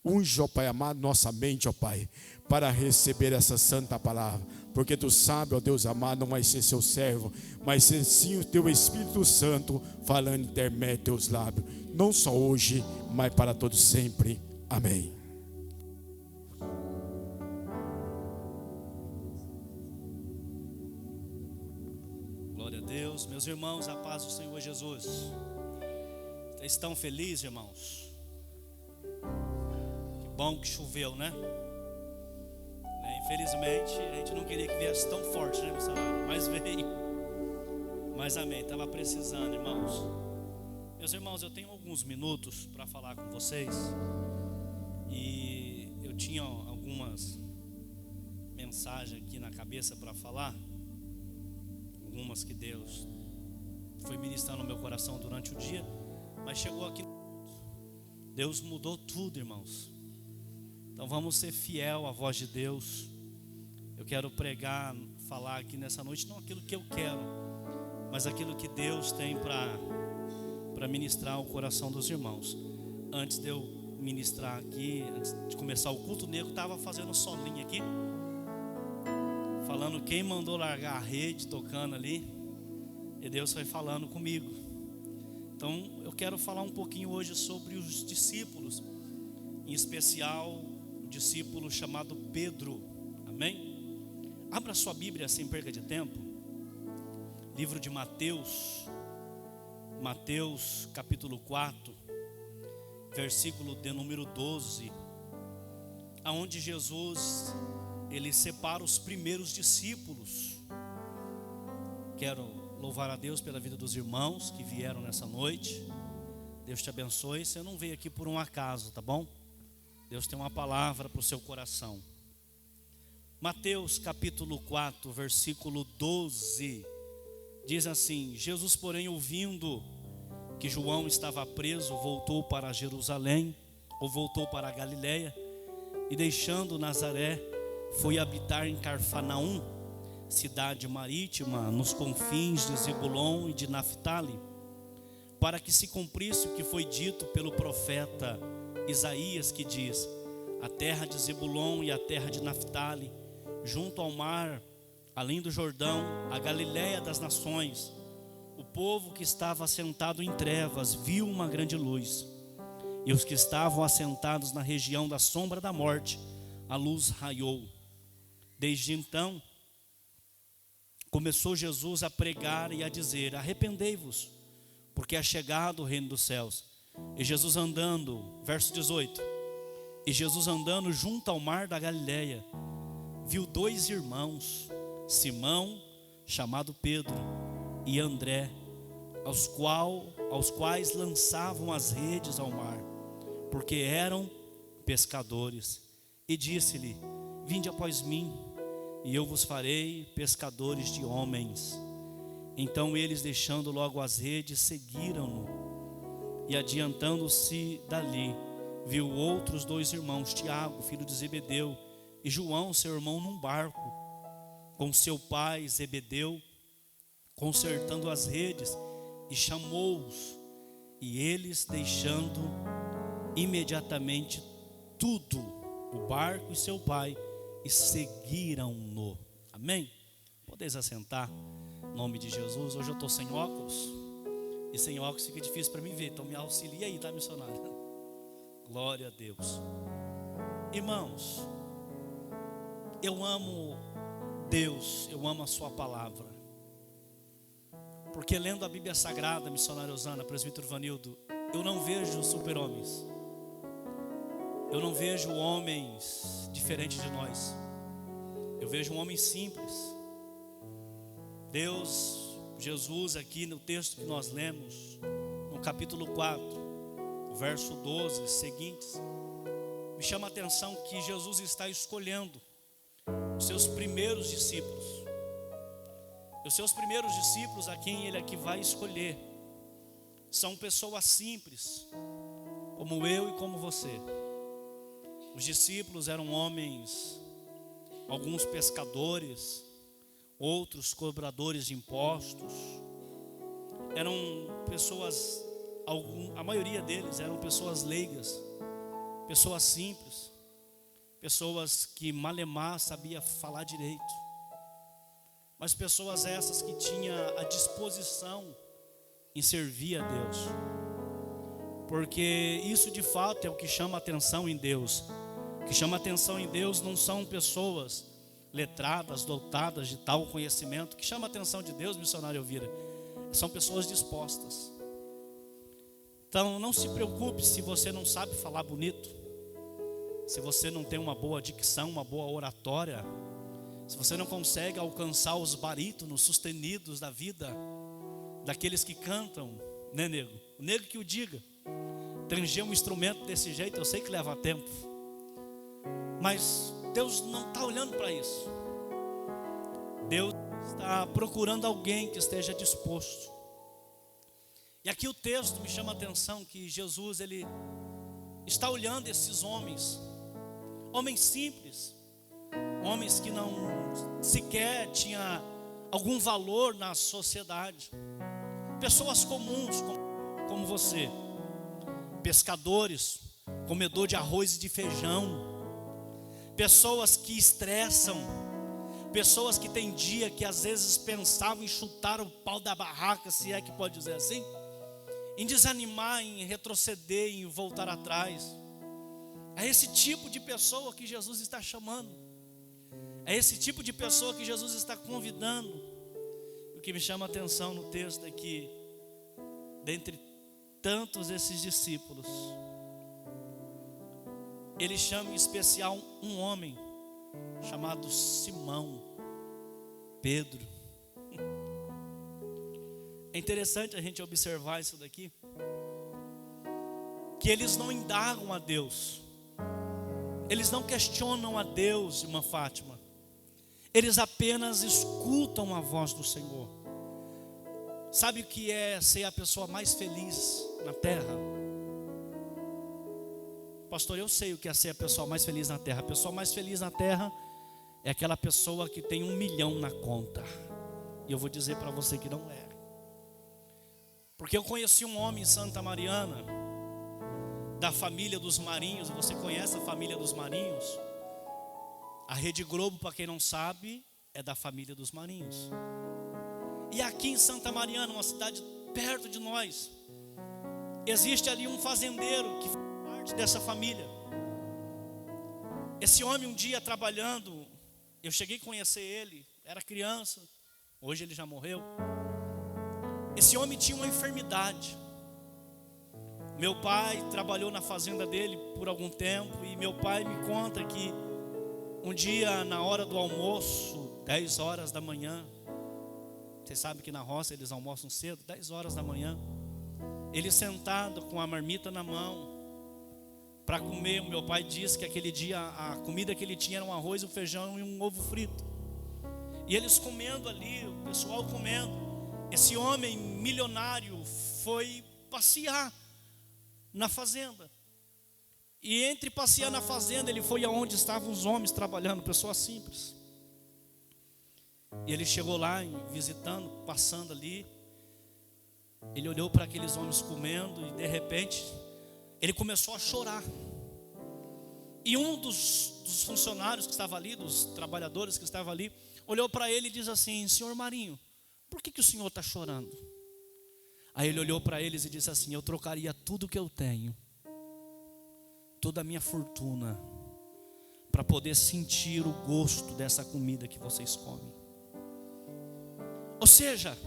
Unge, ó Pai amado, nossa mente, ó Pai, para receber essa santa palavra. Porque tu sabes, ó Deus amado, não vai ser seu servo, mas ser sim o teu Espírito Santo falando intermédio teus lábios. Não só hoje, mas para todos sempre. Amém. Glória a Deus. Meus irmãos, a paz do Senhor Jesus. Vocês estão felizes, irmãos? Que bom que choveu, né? Infelizmente, a gente não queria que viesse tão forte, né, missionário? Mas veio. Mas amém, estava precisando, irmãos. Meus irmãos, eu tenho alguns minutos para falar com vocês. E eu tinha algumas mensagens aqui na cabeça para falar. Algumas que Deus foi ministrando no meu coração durante o dia. Mas chegou aqui, Deus mudou tudo, irmãos. Então vamos ser fiel à voz de Deus. Eu quero pregar, falar aqui nessa noite, não aquilo que eu quero, mas aquilo que Deus tem para ministrar o coração dos irmãos. Antes de eu ministrar aqui, antes de começar o culto, o nego estava fazendo solinho aqui, falando quem mandou largar a rede, tocando ali, e Deus foi falando comigo. Então eu quero falar um pouquinho hoje sobre os discípulos, em especial o discípulo chamado Pedro. Amém? Abra sua Bíblia sem perca de tempo. Livro de Mateus, capítulo 4, versículo de número 12, aonde Jesus, ele separa os primeiros discípulos. Quero louvar a Deus pela vida dos irmãos que vieram nessa noite. Deus te abençoe. Você não veio aqui por um acaso, tá bom? Deus tem uma palavra para o seu coração. Mateus capítulo 4, versículo 12, diz assim: Jesus, porém, ouvindo que João estava preso, voltou para Jerusalém, ou voltou para a Galiléia, e deixando Nazaré, foi habitar em Cafarnaum, cidade marítima, nos confins de Zebulon e de Naftali, para que se cumprisse o que foi dito pelo profeta Isaías, que diz: a terra de Zebulon e a terra de Naftali, junto ao mar, além do Jordão, a Galiléia das nações, o povo que estava assentado em trevas viu uma grande luz, e os que estavam assentados na região da sombra da morte, a luz raiou. Desde então começou Jesus a pregar e a dizer: arrependei-vos, porque é chegado o reino dos céus. E Jesus andando, verso 18, e Jesus andando junto ao mar da Galiléia, viu dois irmãos, Simão, chamado Pedro, e André, aos quais lançavam as redes ao mar, porque eram pescadores. E disse-lhe: vinde após mim, e eu vos farei pescadores de homens. Então eles, deixando logo as redes, seguiram-no. E adiantando-se dali, viu outros dois irmãos, Tiago, filho de Zebedeu, e João, seu irmão, num barco, com seu pai Zebedeu, consertando as redes, e chamou-os. E eles, deixando imediatamente tudo, o barco e seu pai, e seguiram-no. Amém? Podeis assentar, em nome de Jesus. Hoje eu estou sem óculos, e sem óculos fica difícil para mim ver, então me auxilia aí, tá, missionário? Glória a Deus. Irmãos, eu amo Deus, eu amo a sua palavra, porque lendo a Bíblia Sagrada, missionário Osana, presbítero Vanildo, eu não vejo super-homens, eu não vejo homens diferentes de nós, eu vejo um homem simples. Deus, Jesus, aqui no texto que nós lemos, no capítulo 4, verso 12 seguintes, me chama a atenção que Jesus está escolhendo os seus primeiros discípulos. Os seus primeiros discípulos, a quem ele aqui vai escolher, são pessoas simples, como eu e como você. Os discípulos eram homens, alguns pescadores, outros cobradores de impostos. Eram pessoas, a maioria deles eram pessoas leigas, pessoas simples, pessoas que malemar sabia falar direito, mas pessoas essas que tinham a disposição em servir a Deus, porque isso de fato é o que chama atenção em Deus. O que chama atenção em Deus não são pessoas letradas, dotadas de tal conhecimento. O que chama atenção de Deus, missionário Elvira, são pessoas dispostas. Então não se preocupe se você não sabe falar bonito, se você não tem uma boa dicção, uma boa oratória, se você não consegue alcançar os barítonos sustenidos da vida, daqueles que cantam, né, nego? O nego que o diga. Tranger um instrumento desse jeito, eu sei que leva tempo, mas Deus não está olhando para isso. Deus está procurando alguém que esteja disposto. E aqui o texto me chama a atenção que Jesus, ele está olhando esses homens, homens simples, homens que não sequer tinham algum valor na sociedade, pessoas comuns como você, pescadores, comedor de arroz e de feijão, pessoas que estressam, pessoas que tem dia que às vezes pensavam em chutar o pau da barraca, se é que pode dizer assim, em desanimar, em retroceder, em voltar atrás. É esse tipo de pessoa que Jesus está chamando, é esse tipo de pessoa que Jesus está convidando. O que me chama a atenção no texto é que, dentre tantos esses discípulos, ele chama em especial um homem chamado Simão Pedro. É interessante a gente observar isso daqui, que eles não indagam a Deus, eles não questionam a Deus, irmã Fátima, eles apenas escutam a voz do Senhor. Sabe o que é ser a pessoa mais feliz na terra? Pastor, eu sei o que é ser a pessoa mais feliz na terra. A pessoa mais feliz na terra é aquela pessoa que tem 1 milhão na conta. E eu vou dizer para você que não é. Porque eu conheci um homem em Santa Mariana, da família dos Marinhos. Você conhece a família dos Marinhos? A Rede Globo, para quem não sabe, é da família dos Marinhos. E aqui em Santa Mariana, uma cidade perto de nós, existe ali um fazendeiro que faz parte dessa família. Esse homem um dia trabalhando, eu cheguei a conhecer ele, era criança, hoje ele já morreu. Esse homem tinha uma enfermidade. Meu pai trabalhou na fazenda dele por algum tempo, e meu pai me conta que um dia na hora do almoço, 10 horas da manhã, você sabe que na roça eles almoçam cedo, 10 horas da manhã, ele sentado com a marmita na mão para comer. O meu pai disse que aquele dia a comida que ele tinha era um arroz, um feijão e um ovo frito. E eles comendo ali, o pessoal comendo. Esse homem milionário foi passear na fazenda. E entre passear na fazenda, ele foi aonde estavam os homens trabalhando, pessoas simples. E ele chegou lá, visitando, passando ali. Ele olhou para aqueles homens comendo e de repente ele começou a chorar. E um dos funcionários que estava ali, dos trabalhadores que estava ali, olhou para ele e disse assim: senhor Marinho, por que o senhor está chorando? Aí ele olhou para eles e disse assim: eu trocaria tudo que eu tenho, toda a minha fortuna, para poder sentir o gosto dessa comida que vocês comem. Ou seja,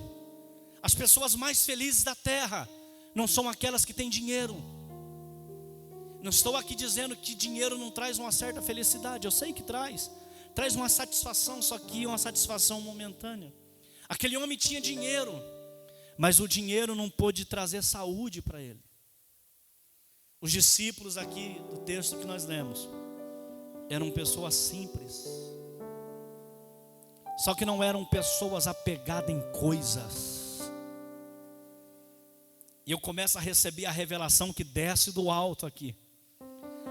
as pessoas mais felizes da terra não são aquelas que têm dinheiro. Não estou aqui dizendo que dinheiro não traz uma certa felicidade, eu sei que traz uma satisfação, só que uma satisfação momentânea. Aquele homem tinha dinheiro, mas o dinheiro não pôde trazer saúde para ele. Os discípulos aqui do texto que nós lemos eram pessoas simples, só que não eram pessoas apegadas em coisas. E eu começo a receber a revelação que desce do alto aqui.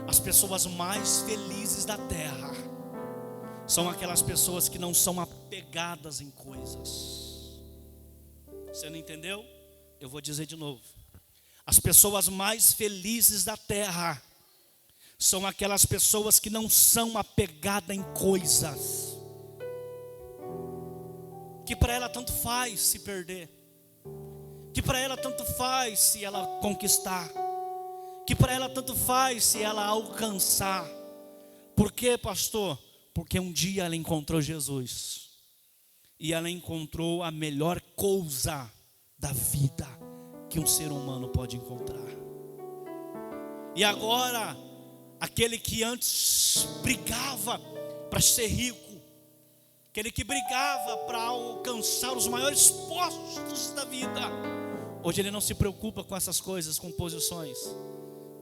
As pessoas mais felizes da terra são aquelas pessoas que não são apegadas em coisas. Você não entendeu? Eu vou dizer de novo. As pessoas mais felizes da terra são aquelas pessoas que não são apegadas em coisas, que para ela tanto faz se perder, que para ela tanto faz se ela conquistar, que para ela tanto faz se ela alcançar. Por quê, pastor? Porque um dia ela encontrou Jesus, e ela encontrou a melhor coisa da vida que um ser humano pode encontrar. E agora, aquele que antes brigava para ser rico, aquele que brigava para alcançar os maiores postos da vida, hoje ele não se preocupa com essas coisas, com posições.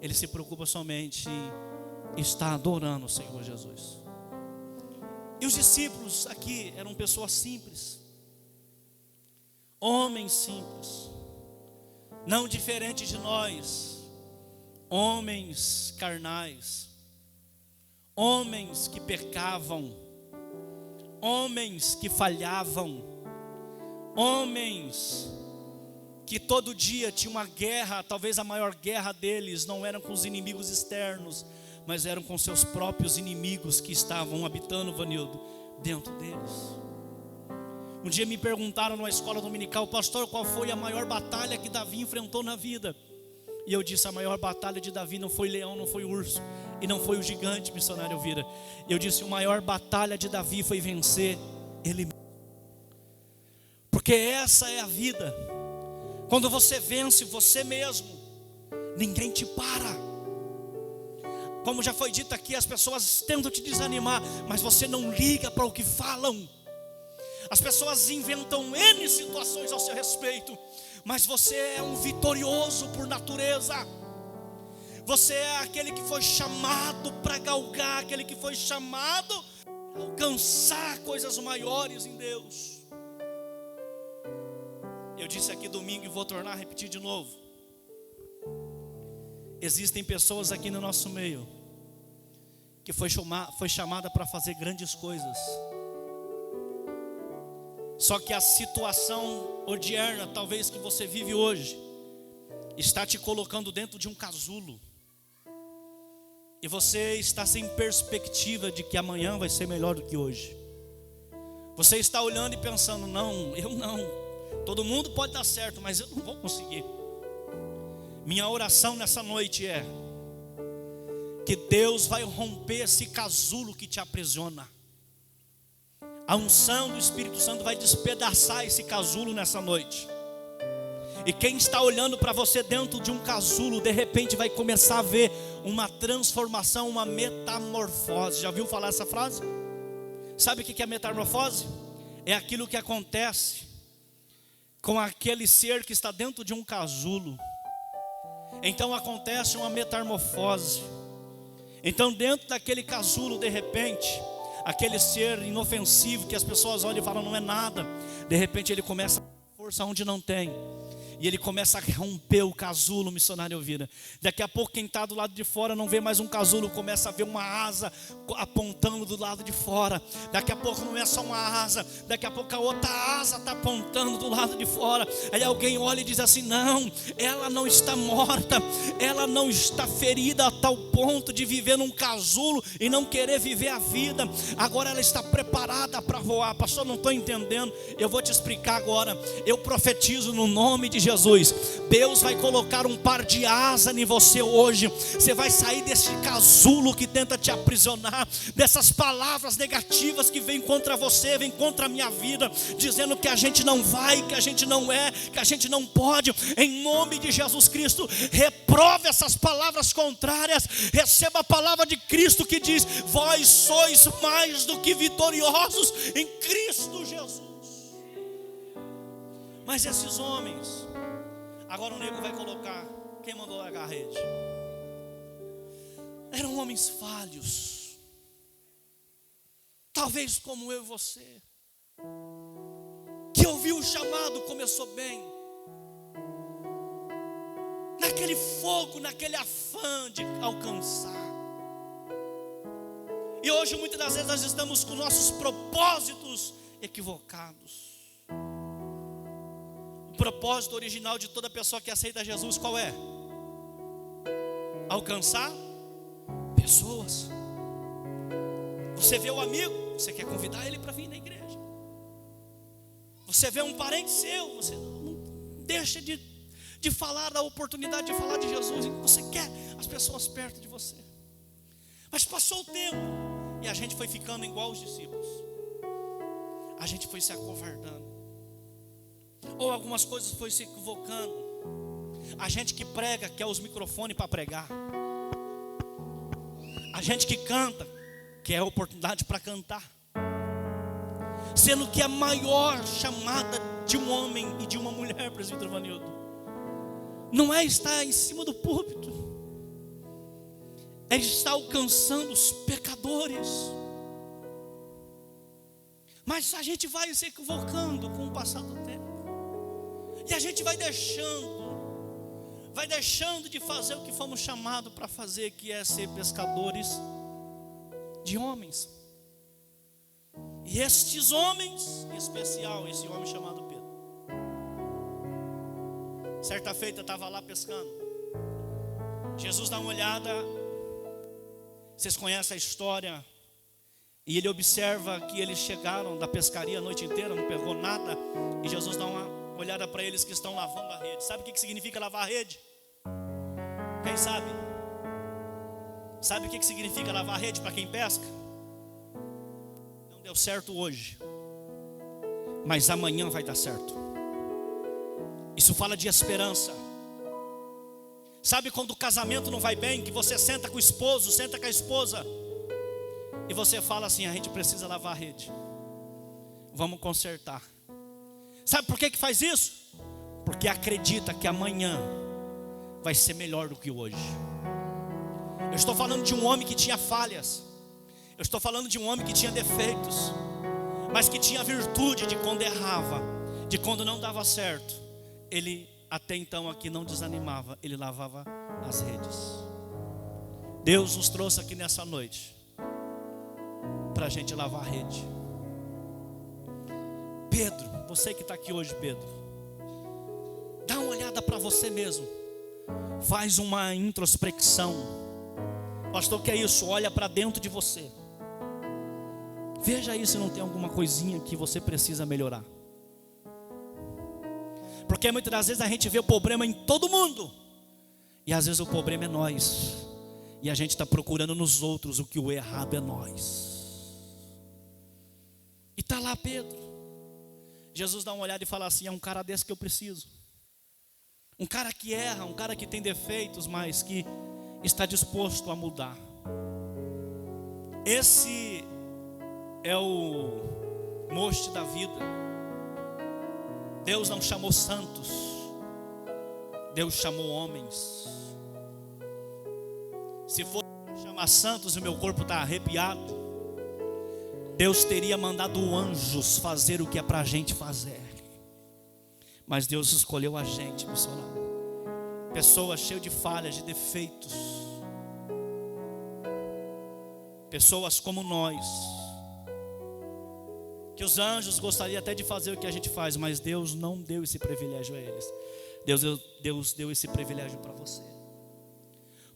Ele se preocupa somente em estar adorando o Senhor Jesus. E os discípulos aqui eram pessoas simples, homens simples, não diferentes de nós, homens carnais, homens que pecavam, homens que falhavam, homens que todo dia tinham uma guerra. Talvez a maior guerra deles não era com os inimigos externos, mas eram com seus próprios inimigos que estavam habitando, Vanildo, dentro deles. Um dia me perguntaram numa escola dominical: pastor, qual foi a maior batalha que Davi enfrentou na vida? E eu disse: a maior batalha de Davi não foi leão, não foi urso, e não foi o gigante, missionário Elvira. Eu disse: a maior batalha de Davi foi vencer ele mesmo. Porque essa é a vida. Quando você vence você mesmo, ninguém te para. Como já foi dito aqui, as pessoas tentam te desanimar, mas você não liga para o que falam. As pessoas inventam N situações ao seu respeito, mas você é um vitorioso por natureza. Você é aquele que foi chamado para galgar, aquele que foi chamado para alcançar coisas maiores em Deus. Eu disse aqui domingo e vou tornar a repetir de novo. Existem pessoas aqui no nosso meio que foi chamada para fazer grandes coisas. Só que a situação odierna, talvez que você vive hoje, está te colocando dentro de um casulo. E você está sem perspectiva de que amanhã vai ser melhor do que hoje. Você está olhando e pensando: não, eu não. Todo mundo pode dar certo, mas eu não vou conseguir. Minha oração nessa noite é que Deus vai romper esse casulo que te aprisiona. A unção do Espírito Santo vai despedaçar esse casulo nessa noite. E quem está olhando para você dentro de um casulo, de repente vai começar a ver uma transformação, uma metamorfose. Já ouviu falar essa frase? Sabe o que é metamorfose? É aquilo que acontece com aquele ser que está dentro de um casulo. Então acontece uma metamorfose. Então dentro daquele casulo, de repente, aquele ser inofensivo que as pessoas olham e falam não é nada, de repente ele começa a ter força onde não tem. E ele começa a romper o casulo, missionário Elvira. Daqui a pouco quem está do lado de fora não vê mais um casulo, começa a ver uma asa apontando do lado de fora. Daqui a pouco não é só uma asa, daqui a pouco a outra asa está apontando do lado de fora. Aí alguém olha e diz assim: não, ela não está morta, ela não está ferida a tal ponto de viver num casulo e não querer viver a vida. Agora ela está preparada para voar. Pastor, não estou entendendo. Eu vou te explicar agora. Eu profetizo no nome de Jesus. Deus vai colocar um par de asas em você hoje. Você vai sair desse casulo que tenta te aprisionar, dessas palavras negativas que vêm contra você, vêm contra a minha vida, dizendo que a gente não vai, que a gente não é, que a gente não pode. Em nome de Jesus Cristo, reprove essas palavras contrárias. Receba a palavra de Cristo que diz: vós sois mais do que vitoriosos em Cristo Jesus. Mas esses homens, agora o nego vai colocar, quem mandou largar a rede? Eram homens falhos, talvez como eu e você, que ouviu o chamado, começou bem, naquele fogo, naquele afã de alcançar. E hoje muitas das vezes nós estamos com nossos propósitos equivocados. O propósito original de toda pessoa que aceita Jesus qual é? Alcançar pessoas. pessoas. Você vê o amigo, você quer convidar ele para vir na igreja. Você vê um parente seu, você não deixa de falar da oportunidade de falar de Jesus. Você quer as pessoas perto de você. Mas passou o tempo e a gente foi ficando igual os discípulos. A gente foi se acovardando. Ou algumas coisas foi se equivocando. A gente que prega quer os microfones para pregar. A gente que canta quer a oportunidade para cantar. Sendo que a maior chamada de um homem e de uma mulher, presbítero Vanildo, não é estar em cima do púlpito, é estar alcançando os pecadores. Mas a gente vai se equivocando com o passar do tempo. E a gente vai deixando de fazer o que fomos chamados para fazer, que é ser pescadores de homens. E estes homens, em especial esse homem chamado Pedro, certa feita estava lá pescando. Jesus dá uma olhada, vocês conhecem a história, e ele observa que eles chegaram da pescaria a noite inteira, não pegou nada, e Jesus dá uma olhada para eles que estão lavando a rede. Sabe o que significa lavar a rede? Quem sabe? Sabe o que significa lavar a rede para quem pesca? Não deu certo hoje, mas amanhã vai dar certo. Isso fala de esperança. Sabe quando o casamento não vai bem, que você senta com o esposo, senta com a esposa, e você fala assim: a gente precisa lavar a rede, vamos consertar. Sabe por que faz isso? Porque acredita que amanhã vai ser melhor do que hoje. Eu estou falando de um homem que tinha falhas. Eu estou falando de um homem que tinha defeitos, mas que tinha virtude de quando errava, de quando não dava certo. Ele até então aqui não desanimava, ele lavava as redes. Deus nos trouxe aqui nessa noite para a gente lavar a rede. Pedro, você que está aqui hoje, Pedro, dá uma olhada para você mesmo. Faz uma introspecção. Pastor, o que é isso? Olha para dentro de você. Veja aí se não tem alguma coisinha que você precisa melhorar. Porque muitas das vezes a gente vê o problema em todo mundo, e às vezes o problema é nós, e a gente está procurando nos outros o que o errado é nós. E está lá Pedro. Jesus dá uma olhada e fala assim: é um cara desse que eu preciso. Um cara que erra, um cara que tem defeitos, mas que está disposto a mudar. Esse é o mote da vida. Deus não chamou santos, Deus chamou homens. Se fosse chamar santos e o meu corpo está arrepiado, Deus teria mandado anjos fazer o que é para a gente fazer. Mas Deus escolheu a gente, missionário. Pessoas cheias de falhas, de defeitos. Pessoas como nós, que os anjos gostariam até de fazer o que a gente faz, mas Deus não deu esse privilégio a eles. Deus deu esse privilégio para você.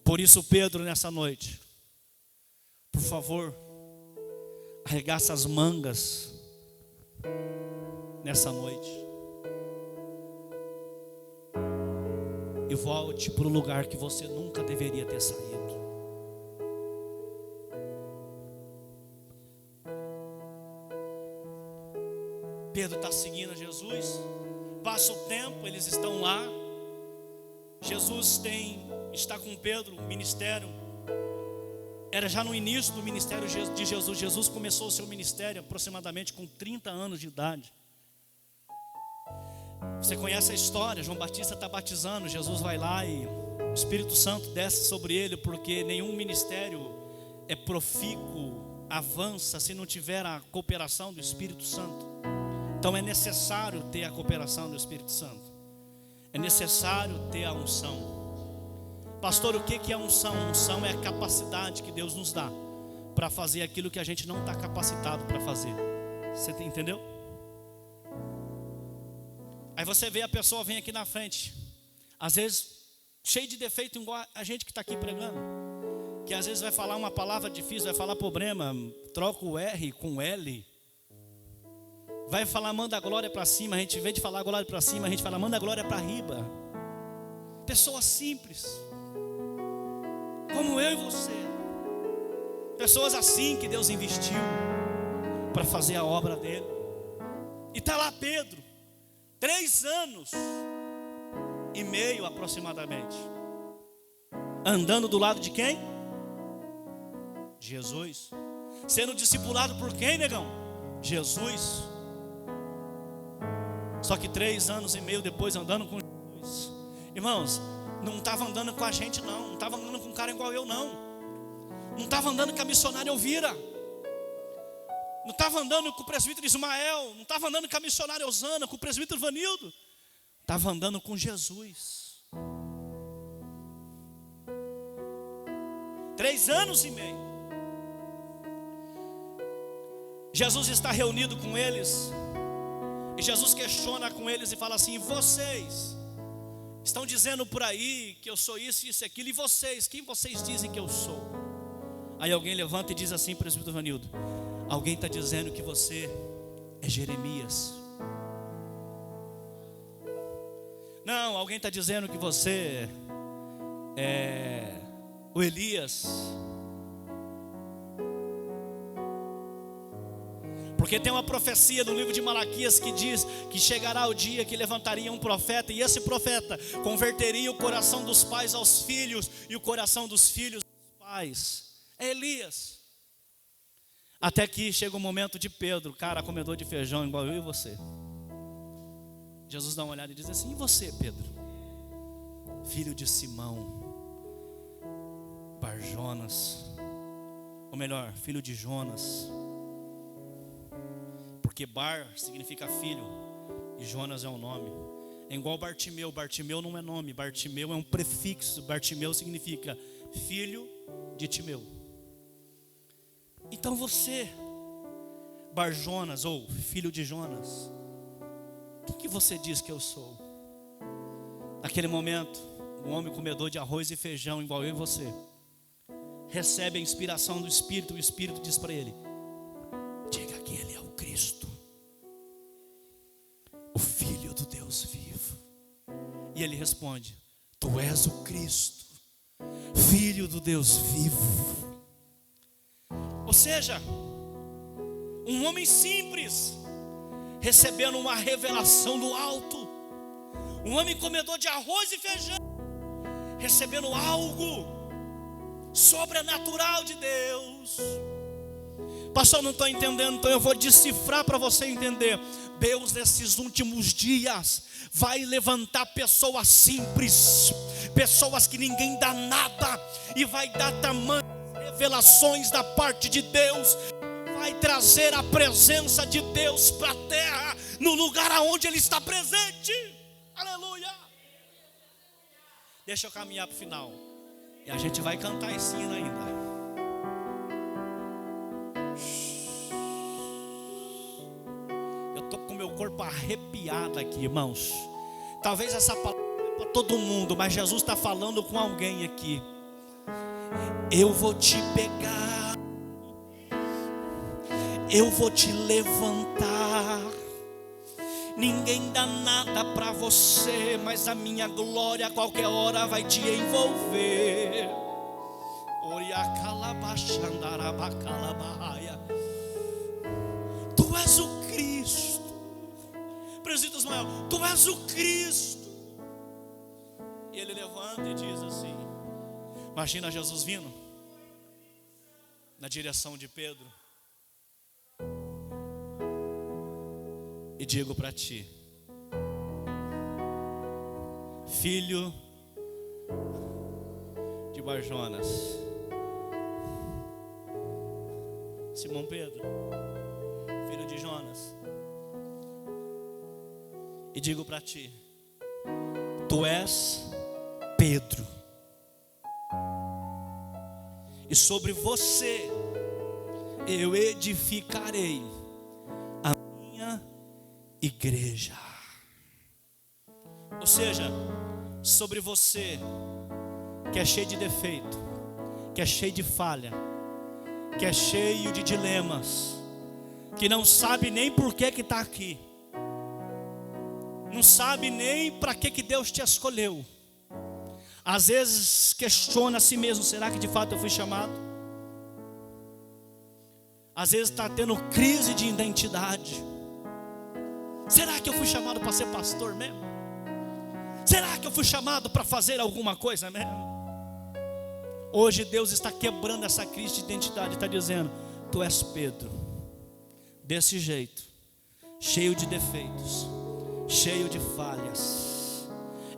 Por isso, Pedro, nessa noite, por favor, arregaça as mangas nessa noite e volte para o lugar que você nunca deveria ter saído. Pedro está seguindo a Jesus. Passa o tempo, eles estão lá. Jesus está com Pedro, o ministério. Era já no início do ministério de Jesus. Jesus começou o seu ministério aproximadamente com 30 anos de idade. Você conhece a história, João Batista está batizando. Jesus vai lá e o Espírito Santo desce sobre ele, porque nenhum ministério é profícuo, avança, se não tiver a cooperação do Espírito Santo. Então é necessário ter a cooperação do Espírito Santo. É necessário ter a unção. Pastor, o que é unção? Unção é a capacidade que Deus nos dá para fazer aquilo que a gente não está capacitado para fazer. Você entendeu? Aí você vê a pessoa vem aqui na frente, às vezes cheio de defeito, igual a gente que está aqui pregando, que às vezes vai falar uma palavra difícil, vai falar problema, troca o R com L. Vai falar manda a glória para cima, a gente, em vez de falar glória para cima, a gente fala manda a glória para riba. Pessoas simples, como eu e você. Pessoas assim que Deus investiu para fazer a obra dele. E está lá Pedro, 3 anos e meio aproximadamente, andando do lado de quem? Jesus. Sendo discipulado por quem, negão? Jesus. Só que 3 anos e meio depois andando com Jesus. Irmãos, não estava andando com a gente não. Não estava andando com um cara igual eu não. Não estava andando com a missionária Elvira. Não estava andando com o presbítero Ismael. Não estava andando com a missionária Osana, com o presbítero Vanildo. Estava andando com Jesus. 3 anos e meio. Jesus está reunido com eles. E Jesus questiona com eles e fala assim: vocês estão dizendo por aí que eu sou isso, isso e aquilo. E vocês, quem vocês dizem que eu sou? Aí alguém levanta e diz assim, presbítero Vanildo: alguém está dizendo que você é Jeremias. Não, alguém está dizendo que você é o Elias. Porque tem uma profecia no livro de Malaquias que diz que chegará o dia que levantaria um profeta, e esse profeta converteria o coração dos pais aos filhos e o coração dos filhos aos pais. É Elias. Até que chega o momento de Pedro, cara, comedor de feijão igual eu e você. Jesus dá uma olhada e diz assim: e você, Pedro? Filho de Simão Barjonas, ou melhor, filho de Jonas. Porque Bar significa filho e Jonas é um nome. É igual Bartimeu. Bartimeu não é nome, Bartimeu é um prefixo. Bartimeu significa filho de Timeu. Então você, Barjonas ou filho de Jonas, o que você diz que eu sou? Naquele momento, um homem comedor de arroz e feijão igual eu e você recebe a inspiração do Espírito. O Espírito diz para ele: diga que ele é o Cristo, o Filho do Deus vivo. E ele responde: tu és o Cristo, Filho do Deus vivo. Ou seja, um homem simples recebendo uma revelação do alto. Um homem comedor de arroz e feijão recebendo algo sobrenatural de Deus. Pastor, não estou entendendo, então eu vou decifrar para você entender. Deus, nesses últimos dias, vai levantar pessoas simples, pessoas que ninguém dá nada, e vai dar tamanhas revelações da parte de Deus, vai trazer a presença de Deus para a terra, no lugar aonde Ele está presente. Aleluia. Deixa eu caminhar para o final, e a gente vai cantar esse hino ainda. Meu corpo arrepiado aqui, irmãos. Talvez essa palavra não é para todo mundo, mas Jesus está falando com alguém aqui. Eu vou te pegar, eu vou te levantar. Ninguém dá nada para você, mas a minha glória a qualquer hora vai te envolver. Tu és o Cristo. Presbítero Ismael, tu és o Cristo. E ele levanta e diz assim: imagina Jesus vindo na direção de Pedro. E digo para ti, filho de Barjonas, Simão Pedro, filho de Jonas, e digo para ti, tu és Pedro, e sobre você eu edificarei a minha igreja. Ou seja, sobre você que é cheio de defeito, que é cheio de falha, que é cheio de dilemas, que não sabe nem por que está aqui, não sabe nem para que Deus te escolheu. Às vezes questiona a si mesmo: será que de fato eu fui chamado? Às vezes está tendo crise de identidade. Será que eu fui chamado para ser pastor mesmo? Será que eu fui chamado para fazer alguma coisa mesmo? Hoje Deus está quebrando essa crise de identidade, está dizendo: tu és Pedro, desse jeito, cheio de defeitos, cheio de falhas.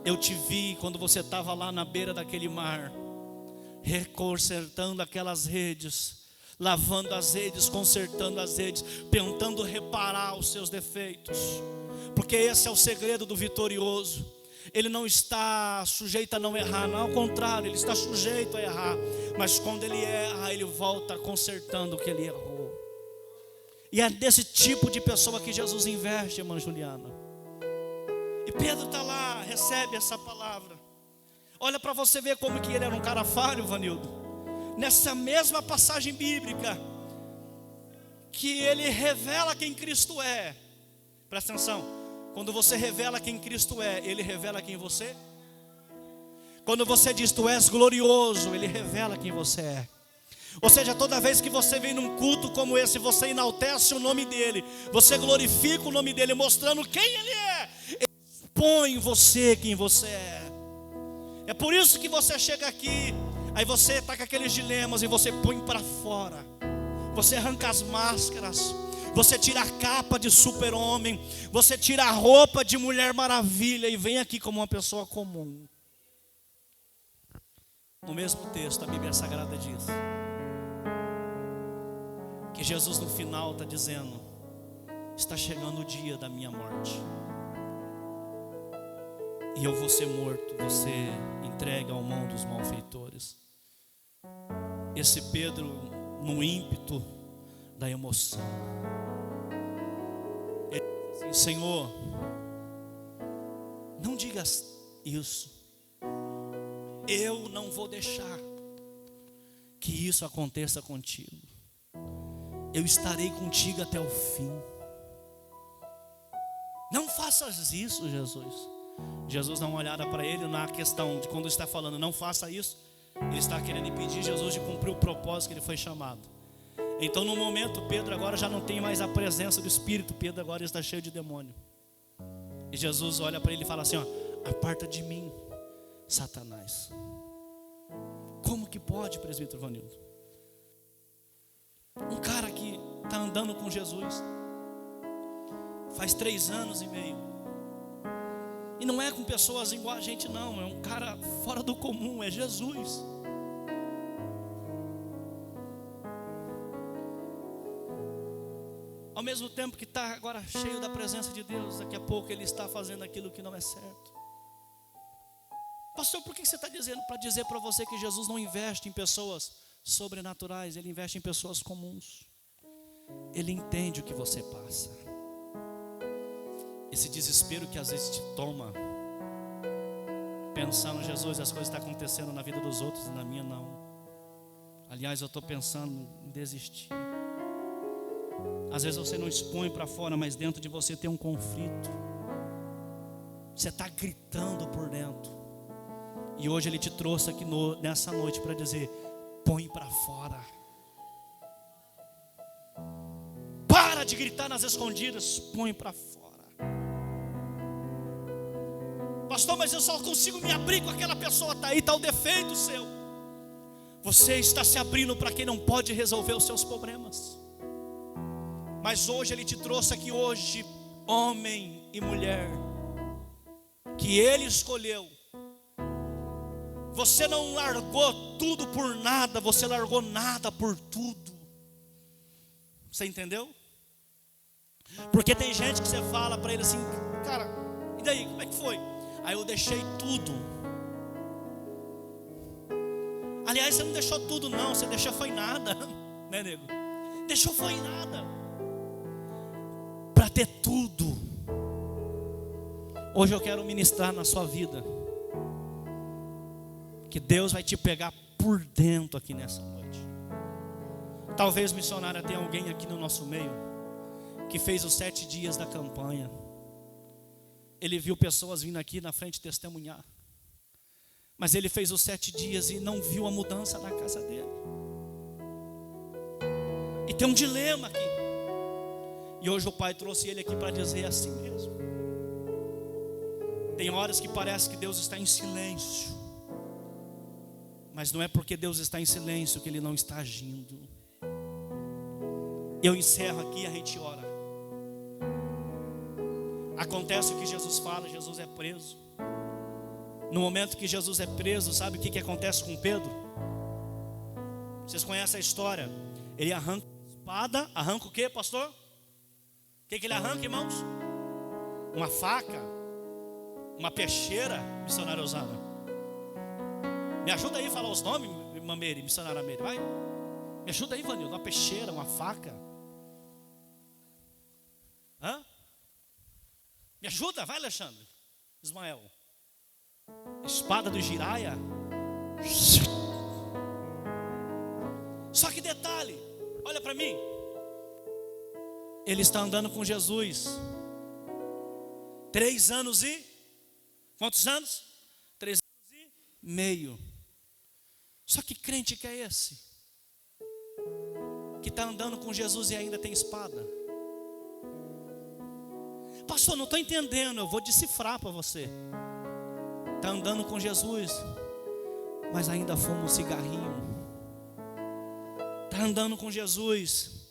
Eu te vi quando você estava lá na beira daquele mar, reconsertando aquelas redes, lavando as redes, consertando as redes, tentando reparar os seus defeitos, porque esse é o segredo do vitorioso. Ele não está sujeito a não errar, não, ao contrário, ele está sujeito a errar, mas quando ele erra, ele volta consertando o que ele errou. E é desse tipo de pessoa que Jesus investe, irmã Juliana. E Pedro está lá, recebe essa palavra. Olha para você ver como que ele era um cara falho, Vanildo. Nessa mesma passagem bíblica, que ele revela quem Cristo é. Presta atenção. Quando você revela quem Cristo é, Ele revela quem você é. Quando você diz tu és glorioso, Ele revela quem você é. Ou seja, toda vez que você vem num culto como esse, você enaltece o nome dEle, você glorifica o nome dEle, mostrando quem Ele é. Ele põe em você quem você é. É por isso que você chega aqui, aí você está com aqueles dilemas e você põe para fora. Você arranca as máscaras, você tira a capa de super-homem, você tira a roupa de Mulher Maravilha e vem aqui como uma pessoa comum. No mesmo texto, a Bíblia Sagrada diz que Jesus no final está dizendo: está chegando o dia da minha morte, e eu vou ser morto, você entregue ao mão dos malfeitores. Esse Pedro, no ímpeto da emoção, ele diz assim: Senhor, não digas isso, eu não vou deixar que isso aconteça contigo, eu estarei contigo até o fim. Não faças isso, Jesus. Jesus dá uma olhada para ele na questão de quando está falando não faça isso, ele está querendo impedir Jesus de cumprir o propósito que ele foi chamado. Então no momento Pedro agora já não tem mais a presença do Espírito, Pedro agora está cheio de demônio. E Jesus olha para ele e fala assim: ó, aparta de mim, Satanás. Como que pode, presbítero Vanildo? Um cara que está andando com Jesus faz 3 anos e meio, e não é com pessoas igual a gente não, é um cara fora do comum, é Jesus. Ao mesmo tempo que está agora cheio da presença de Deus, daqui a pouco ele está fazendo aquilo que não é certo. Pastor, por que você está dizendo? Para dizer para você que Jesus não investe em pessoas sobrenaturais, Ele investe em pessoas comuns. Ele entende o que você passa. Esse desespero que às vezes te toma, pensando: Jesus, as coisas estão acontecendo na vida dos outros e na minha não. Aliás, eu estou pensando em desistir. Às vezes você não expõe para fora, mas dentro de você tem um conflito. Você está gritando por dentro. E hoje Ele te trouxe aqui nessa noite para dizer: põe para fora. Para de gritar nas escondidas, põe para fora. Pastor, mas eu só consigo me abrir com aquela pessoa, está aí, está o defeito seu. Você está se abrindo para quem não pode resolver os seus problemas. Mas hoje Ele te trouxe aqui hoje, homem e mulher, que Ele escolheu. Você não largou tudo por nada, você largou nada por tudo. Você entendeu? Porque tem gente que você fala para ele assim: cara, e daí, como é que foi? Aí eu deixei tudo. Aliás, você não deixou tudo não, você deixou foi nada, né, nego? Deixou foi nada para ter tudo. Hoje eu quero ministrar na sua vida que Deus vai te pegar por dentro aqui nessa noite. Talvez, missionária, tenha alguém aqui no nosso meio que fez os 7 dias da campanha. Ele viu pessoas vindo aqui na frente testemunhar, mas ele fez os 7 dias e não viu a mudança na casa dele. E tem um dilema aqui. E hoje o Pai trouxe ele aqui para dizer assim mesmo. Tem horas que parece que Deus está em silêncio, mas não é porque Deus está em silêncio que Ele não está agindo. Eu encerro aqui e a gente ora. Acontece o que Jesus fala, Jesus é preso. No momento que Jesus é preso, sabe o que acontece com Pedro? Vocês conhecem a história? Ele arranca a espada, arranca o que, pastor? O que ele arranca, irmãos? Uma faca, uma peixeira, missionária Osana. Me ajuda aí a falar os nomes, Mameire, missionária Meire, vai. Me ajuda aí, Vanildo, uma peixeira, uma faca. Hã? Me ajuda, vai, Alexandre. Ismael. Espada do Giraia. Só que detalhe, olha para mim. Ele está andando com Jesus 3 anos e... Quantos anos? 3 anos e meio. Só que crente que é esse? Que está andando com Jesus e ainda tem espada. Pastor, não estou entendendo, eu vou decifrar para você. Está andando com Jesus, mas ainda fuma um cigarrinho. Está andando com Jesus,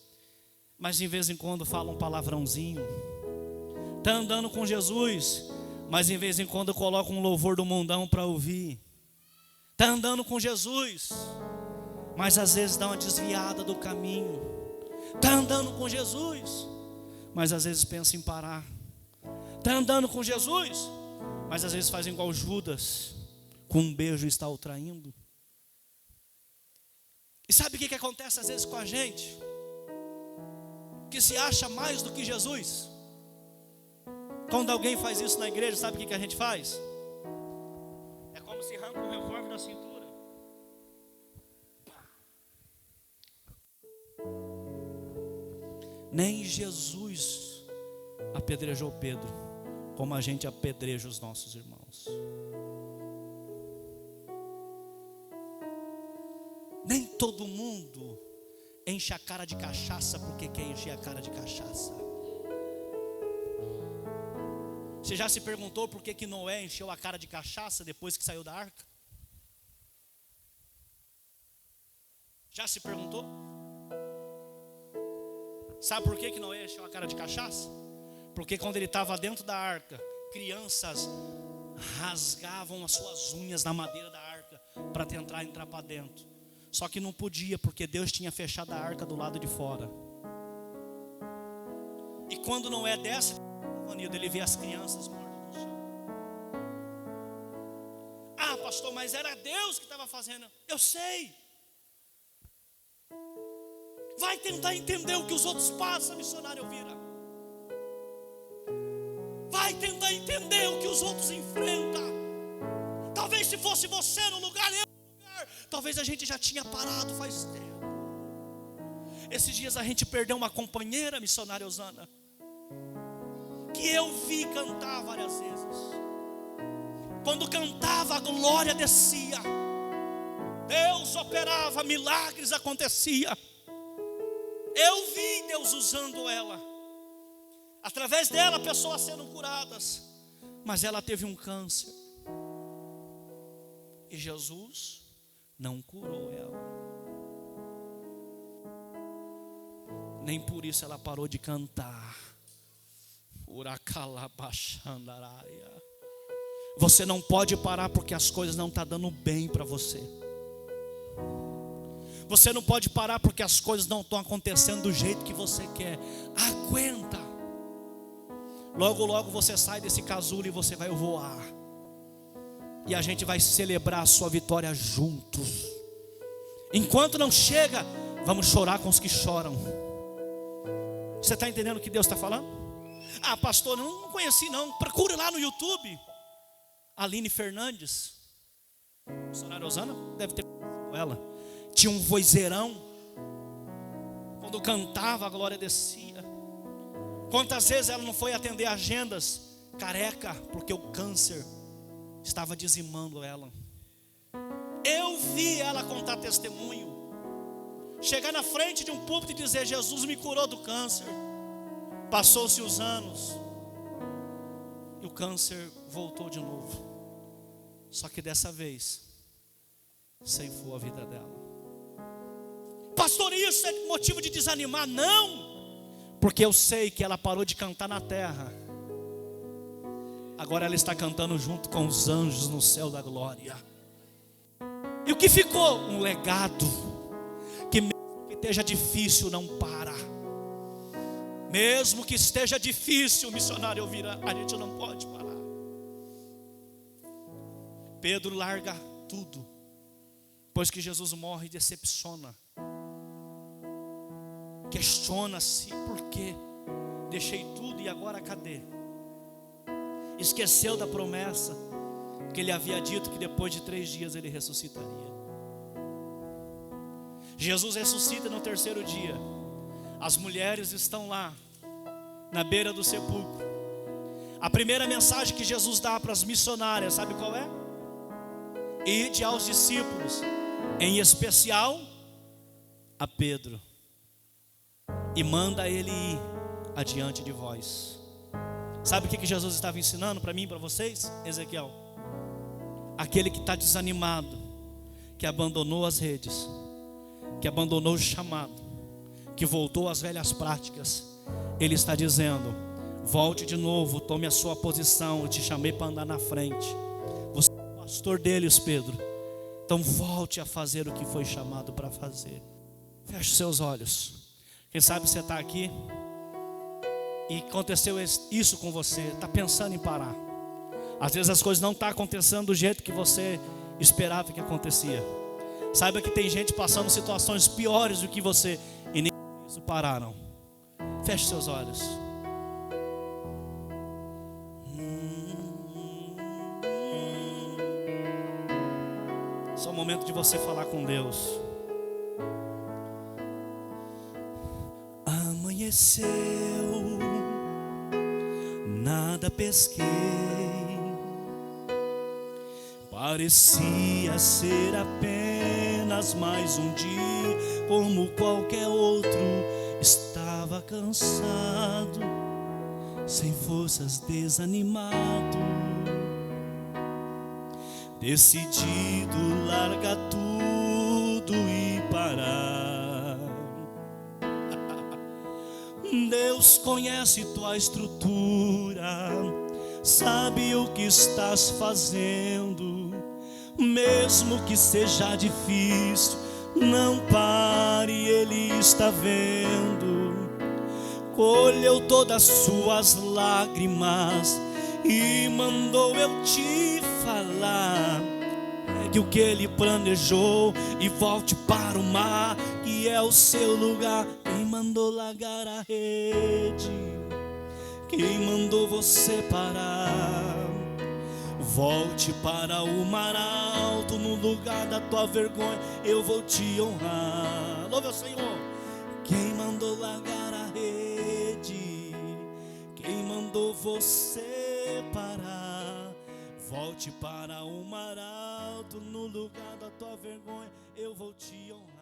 mas de vez em quando fala um palavrãozinho. Está andando com Jesus, mas de vez em quando coloca um louvor do mundão para ouvir. Está andando com Jesus, mas às vezes dá uma desviada do caminho. Está andando com Jesus, mas às vezes pensa em parar. Está andando com Jesus, mas às vezes faz igual Judas, com um beijo está o traindo. E sabe o que acontece às vezes com a gente? Que se acha mais do que Jesus. Quando alguém faz isso na igreja, sabe o que a gente faz? É como se arranca um revólver da cintura. Nem Jesus apedrejou Pedro como a gente apedreja os nossos irmãos. Nem todo mundo enche a cara de cachaça porque quer encher a cara de cachaça. Você já se perguntou por que Noé encheu a cara de cachaça depois que saiu da arca? Já se perguntou? Sabe por que Noé encheu a cara de cachaça? Porque quando ele estava dentro da arca, crianças rasgavam as suas unhas na madeira da arca para tentar entrar para dentro. Só que não podia, porque Deus tinha fechado a arca do lado de fora. E quando Noé desce, ele vê as crianças mortas no chão. Ah, pastor, mas era Deus que estava fazendo. Eu sei. Vai tentar entender o que os outros passam, missionário Elvira. Vai tentar entender o que os outros enfrentam. Talvez se fosse você no lugar, eu no lugar, talvez a gente já tinha parado faz tempo. Esses dias a gente perdeu uma companheira, missionária Osana, que eu vi cantar várias vezes. Quando cantava, a glória descia, Deus operava, milagres acontecia. Eu vi Deus usando ela. Através dela, pessoas sendo curadas. Mas ela teve um câncer. E Jesus não curou ela. Nem por isso ela parou de cantar. Você não pode parar porque as coisas não estão dando bem para você. Você não pode parar porque as coisas não estão acontecendo do jeito que você quer. Aguenta. Logo, logo você sai desse casulo e você vai voar. E a gente vai celebrar a sua vitória juntos. Enquanto não chega, vamos chorar com os que choram. Você está entendendo o que Deus está falando? Ah, pastor, não conheci não. Procure lá no YouTube. Aline Fernandes. Missionária Osana deve ter conhecido ela. Tinha um vozeirão. Quando cantava, a glória descia. Quantas vezes ela não foi atender agendas, careca, porque o câncer estava dizimando ela. Eu vi ela contar testemunho. Chegar na frente de um púlpito e dizer: Jesus me curou do câncer. Passou-se os anos e o câncer voltou de novo. Só que dessa vez ceifou a vida dela. Pastor, isso é motivo de desanimar? Não, porque eu sei que ela parou de cantar na terra. Agora ela está cantando junto com os anjos no céu da glória. E o que ficou? Um legado. Que mesmo que esteja difícil, não para. Mesmo que esteja difícil, missionário, ouvir, a gente não pode parar. Pedro larga tudo. Depois que Jesus morre, decepciona. Questiona-se: por quê? Deixei tudo e agora cadê? Esqueceu da promessa que ele havia dito que depois de 3 dias ele ressuscitaria. Jesus ressuscita no 3º dia. As mulheres estão lá na beira do sepulcro. A primeira mensagem que Jesus dá para as missionárias, sabe qual é? Ide aos discípulos, em especial a Pedro, e manda ele ir adiante de vós. Sabe o que Jesus estava ensinando para mim e para vocês, Ezequiel? Aquele que está desanimado, que abandonou as redes, que abandonou o chamado, que voltou às velhas práticas, ele está dizendo: volte de novo, tome a sua posição. Eu te chamei para andar na frente. Você é o pastor deles, Pedro. Então volte a fazer o que foi chamado para fazer. Feche os seus olhos. Quem sabe você está aqui e aconteceu isso com você, está pensando em parar. Às vezes as coisas não estão acontecendo do jeito que você esperava que acontecia. Saiba que tem gente passando situações piores do que você e nem isso pararam. Feche seus olhos. Só um momento de você falar com Deus. Amanheceu, nada pesquei, parecia ser apenas mais um dia, como qualquer outro. Estava cansado, sem forças, desanimado, decidido largar tudo e parar. Deus conhece tua estrutura, sabe o que estás fazendo. Mesmo que seja difícil, não pare, Ele está vendo. Colheu todas suas lágrimas e mandou eu te falar. Pegue o que Ele planejou e volte para o mar, que é o seu lugar. Quem mandou largar a rede? Quem mandou você parar? Volte para o mar alto, no lugar da tua vergonha eu vou te honrar. Louve ao Senhor. Quem mandou largar a rede? Quem mandou você parar? Volte para o mar alto, no lugar da tua vergonha eu vou te honrar.